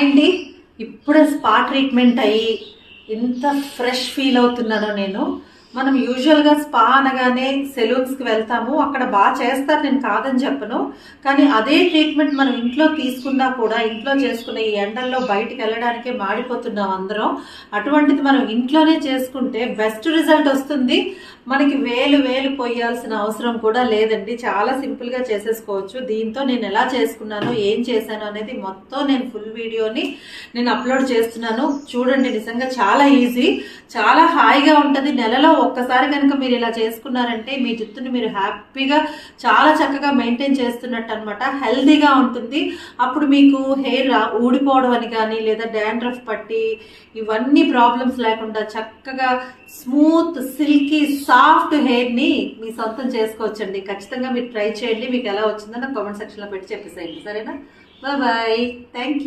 అండి ఇప్పుడే spa treatment అయ్యి ఎంత ఫ్రెష్ ఫీల్ అవుతున్నానో నేను. మనం యూజువల్గా స్పా అనగానే సెలూన్స్కి వెళ్తాము, అక్కడ బాగా చేస్తారు, నేను కాదని చెప్పను. కానీ అదే ట్రీట్మెంట్ మనం ఇంట్లో తీసుకున్నా కూడా, ఇంట్లో చేసుకున్న ఈ ఎండల్లో బయటికి వెళ్ళడానికే మాడిపోతున్నాం అందరం. అటువంటిది మనం ఇంట్లోనే చేసుకుంటే బెస్ట్ రిజల్ట్ వస్తుంది. మనకి వేలు వేలు పోయాల్సిన అవసరం కూడా లేదండి, చాలా సింపుల్గా చేసేసుకోవచ్చు. దీంతో నేను ఎలా చేసుకున్నాను, ఏం చేశాను అనేది మొత్తం నేను ఫుల్ వీడియోని నేను అప్లోడ్ చేస్తున్నాను. చూడండి, నిజంగా చాలా ఈజీ, చాలా హాయిగా ఉంటుంది. నెలలో ఒక్కసారి కనుక మీరు ఇలా చేసుకున్నారంటే మీ జుట్టుని మీరు హ్యాపీగా చాలా చక్కగా మెయింటైన్ చేస్తున్నట్టు అనమాట. హెల్దీగా ఉంటుంది. అప్పుడు మీకు హెయిర్ ఊడిపోవడం అని కానీ, లేదా డాండ్రఫ్ పట్టి ఇవన్నీ ప్రాబ్లమ్స్ లేకుండా చక్కగా స్మూత్ సిల్కీ సాఫ్ట్ హెయిర్ని మీ సొంతం చేసుకోవచ్చండి. ఖచ్చితంగా మీరు ట్రై చేయండి. మీకు ఎలా వచ్చిందో నాకు కామెంట్ సెక్షన్లో పెట్టి చెప్పేసేయండి, సరేనా? Bye, thank you.